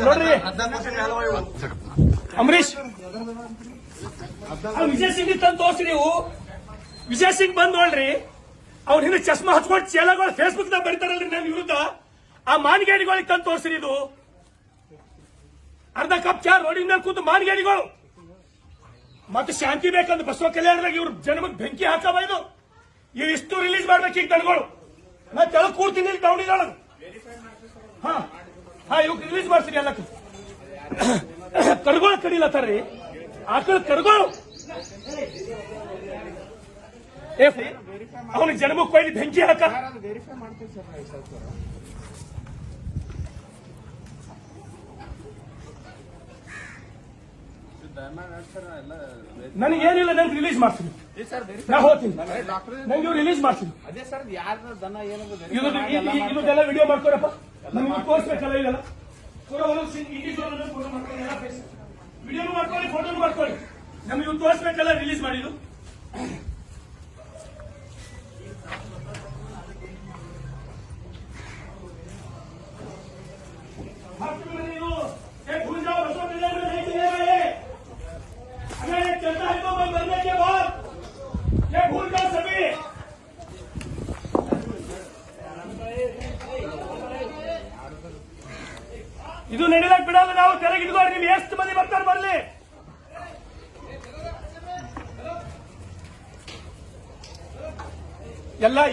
ನೋಡ್ರಿ ಅಂಬರೀಶ್ ವಿಜಯ್ ಸಿಂಗ್ ತಂದು ತೋರಿಸಿ ನೀವು. ವಿಜಯ್ ಸಿಂಗ್ ಬಂದ್ ನೋಡ್ರಿ, ಅವ್ರ ಹಿಂದೆ ಚಸ್ಮಾ ಹಚ್ಕೊಂಡು ಚೇಲಗಳು ಫೇಸ್ಬುಕ್ ದಾಗ ಬರೀತಾರಲ್ರಿ ನನ್ನ ವಿರುದ್ಧ. ಆ ಮಾನ್ಗೇಡಿಗಳಿಗೆ ತಂದು ತೋರಿಸ್ರಿ. ಇದು ಅರ್ಧ ಕಪ್ ಚಾ ರೋಡಿನ ಮೇಲೆ ಕೂತು ಮಾನ್ಗೇಡಿಗಳು. ಮತ್ತೆ ಶಾಂತಿ ಬೇಕಂತ ಬಸವ ಕಲ್ಯಾಣದಾಗ ಇವ್ರ ಜನ್ಮಕ್ಕೆ ಬೆಂಕಿ ಹಾಕವ. ಇದು ಇವ್ ಇಷ್ಟು ರಿಲೀಸ್ ಮಾಡ್ಬೇಕು ಈಗ ತನಗಳು. ನಾ ತೆಳಗ್ ಕೂಡ್ತೀನಿ ಇಲ್ಲಿ ತಗೊಂಡಿದ್ದಾಳ. ಹಾ ಇವ್ ರಿಲೀಸ್ ಮಾಡ್ತೀನಿ ಎಲ್ಲ. ಕಡ್ಗೋಳ ಕಡಿಲತ್ತಾರ್ರಿ, ಆಕಳ ಕಡ್ಗೋಳು. ಅವನಿಗೆ ಜನ್ಮಕ್ಕೆ ಕೊಯ್ಲಿ ಬೆಂಕಿ ಹಾಕ. ನನಗೇನಿಲ್ಲ, ನಂಗೆ ರಿಲೀಸ್ ಮಾಡ್ತೀನಿ. ನಾ ಹೋಗ್ತೀನಿ, ನಂಗೆ ಇವ್ರು ರಿಲೀಸ್ ಮಾಡ್ತೀನಿ. ಇದೆಲ್ಲ ವಿಡಿಯೋ ಮಾಡ್ಕೊಡಪ್ಪ, ನಮ್ಗೆ ತೋರಿಸ್ಬೇಕಲ್ಲ. ಇದೆಲ್ಲ ವಿಡಿಯೋ ಮಾಡ್ಕೊಳ್ಳಿ, ಫೋಟೋ ಮಾಡ್ಕೊಳ್ಳಿ. ನಮ್ಗೆ ಇವ್ರು ತೋರಿಸ್ಬೇಕಲ್ಲ ರಿಲೀಸ್ ಮಾಡಿದ್ದು. ಇದು ನಡೀಲಕ್ ಬಿಡಲ್ಲ ನಾವು. ತೆರಗಿಡ್ಕೊಂಡು ನೀವು ಎಷ್ಟು ಮಂದಿ ಬರ್ತಾರೆ ಬರ್ಲಿ.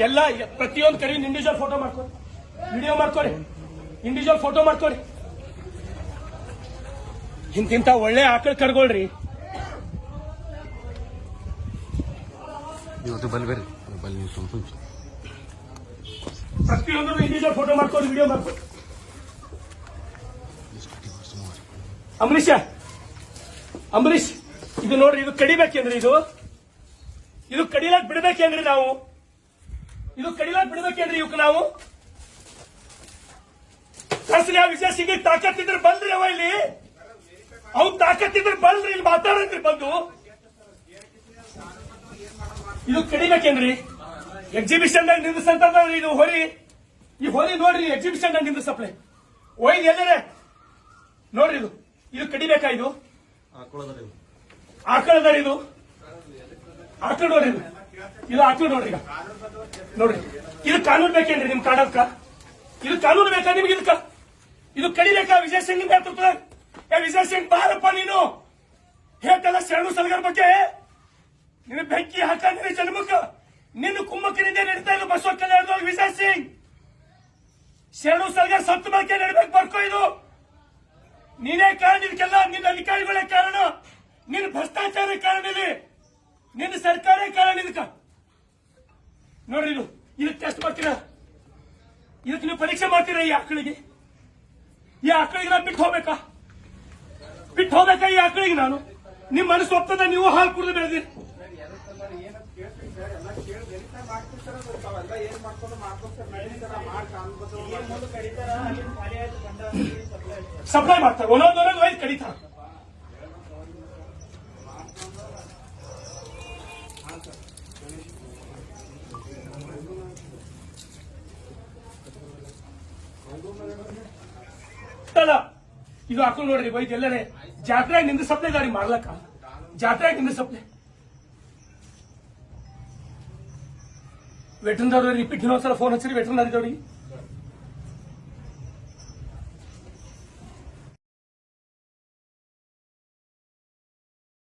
ಎಲ್ಲ ಪ್ರತಿಯೊಂದು ಕಡೆ ಇಂಡಿವಿಜುವಲ್ ಫೋಟೋ ಮಾಡ್ಕೊಳ್ಳಿ, ವಿಡಿಯೋ ಮಾಡ್ಕೊಳ್ಳಿ, ಇಂಡಿವಿಜುವಲ್ ಫೋಟೋ ಮಾಡ್ಕೊಳ್ಳಿ. ಇಂತಿಂತ ಒಳ್ಳೆ ಆಕಳ ಕರ್ಗೊಳ್ರಿ. ಪ್ರತಿಯೊಂದು ಇಂಡಿವಿಜುವಲ್ ಫೋಟೋ ಮಾಡ್ಕೊಳ್ಳಿ, ವಿಡಿಯೋ ಮಾಡ್ಕೊಳ್ಳಿ. ಅಂಬರೀಶ್ ಇದು ನೋಡ್ರಿ, ಇದು ಕಡಿಬೇಕೇನ್ರಿ? ಇದು ಕಡಿಲಾಕ್ ಬಿಡ್ಬೇಕೇನ್ರಿ ನಾವು? ಇದು ಕಡಿಲಾಕ್ ಬಿಡ್ಬೇಕೇನ್ರಿ ಇವಕ್ಕೆ ನಾವು? ಕಳ್ಸಲಿ ಆ ವಿಜಯ್ ಸಿಂಗ್ ತಾಕತ್ತಿದ್ರೆ ಬಲ್ರಿ. ಅವ ಇಲ್ಲಿ ಅವ್ನು ತಾಕತ್ತಿದ್ರೆ ಬಲ್ರಿ, ಇಲ್ಲಿ ಮಾತಾಡ್ರಿ ಬಂದು. ಇದು ಕಡಿಬೇಕೇನ್ರಿ? ಎಕ್ಸಿಬಿಷನ್ ನಾಗ ನಿಂದಿಸಂತ ಇದು ಹೊರಿ. ಈ ಹೊರಿ ನೋಡ್ರಿ, ಎಕ್ಸಿಬಿಷನ್ ನಾಗ ನಿಂದಿಸಪ್ಲೆ ಒಯ್ದು ಎಲ್ಲರೇ ನೋಡ್ರಿ. ಇದು ಕಡಿಬೇಕಾ? ಇದು ಆಕಳದ ಇದು ಆಕಳ ನೋಡ್ರಿ. ಇದು ಆಕಳ ನೋಡ್ರಿ. ಈಗ ನೋಡ್ರಿ, ಇದು ಕಾನೂನು ಬೇಕೇನ್ರಿ ನಿಮ್ ಕಾಡಕ್ಕ? ಇದು ಕಾನೂನು ಬೇಕಾ ನಿಮ್ಗೆ? ಇದಕ್ಕ ಇದು ಕಡಿಬೇಕಾ? ವಿಜಯ್ ಸಿಂಗ್ ನೇತೃತ್ವ. ವಿಜಯ್ ಸಿಂಗ್ ಬಾರಪ್ಪ, ನೀನು ಹೇಳ್ತಲ್ಲ ಶರಣು ಸಲಗರ್ ಬಗ್ಗೆ. ನಿನ್ನ ಬೆಂಕಿ ಹಾಕ ನಿನ್ನ ಜನ್ಮಕ್ಕ. ನಿನ್ನ ಕುಂಭಕರಿಂದ ನಡೀತಾ ಇಲ್ಲ ಬಸವ ಕಲ್ಯಾಣದೊಳಗೆ. ವಿಜಯ್ ಸಿಂಗ್ ಶರಣು ಸಲಗರ್ ಸತ್ತು ಬಗ್ಗೆ ನಡಬೇಕು. ಬರ್ಕೋ, ಇದು ನೀನೇ ಕಾರಣ. ಇದಕ್ಕೆಲ್ಲ ನಿನ್ನ ಅಧಿಕಾರಿಗಳೇ ಕಾರಣ. ನಿನ್ನ ಭ್ರಷ್ಟಾಚಾರ ಕಾರಣ. ಇಲ್ಲಿ ನಿನ್ನ ಸರ್ಕಾರ ಕಾರಣ. ಇದಕ್ಕ ನೋಡ್ರಿ, ಇದಕ್ಕೆ ಟೆಸ್ಟ್ ಮಾಡ್ತೀರಾ? ಇದಕ್ಕೆ ನೀವು ಪರೀಕ್ಷೆ ಮಾಡ್ತೀರಾ? ಈ ಆಕಳಿಗೆ ನಾ ಬಿಟ್ಟು ಹೋಗ್ಬೇಕಾ? ಈ ಆಕಳಿಗೆ ನಾನು ನಿಮ್ ಮನಸ್ಸು ಒಪ್ಪದ. ನೀವು ಹಾಲು ಕುಡಿದು ಬೆಳೆದಿರಿ. ಸಪ್ಲೈ ಮಾಡ್ತಾರೆ, ಒಂದೊಂದೊಂದೊಂದು ವಯಸ್ಸು ಕಡಿತಾರೆ. ಇದು ಹಾಕೊಂಡು ನೋಡ್ರಿ, ವೈದ್ಯ ಎಲ್ಲರೇ ಜಾತ್ರೆಯಾಗ ನಿಂದ ಸಪ್ಲೈ ಗಾಡಿ ಮಾಡ್ಲಕ್ಕ. ಜಾತ್ರೆಯಾಗ ನಿಂದ ಸಪ್ಲೈ ವೆಟರ್ನರಿ ರಿಪೀಟ್ ಇನ್ನೊಂದ್ಸಲ ಫೋನ್ ಹಚ್ಚಿರಿ ವೆಟರ್ನರಿದವ್ರಿಗೆ.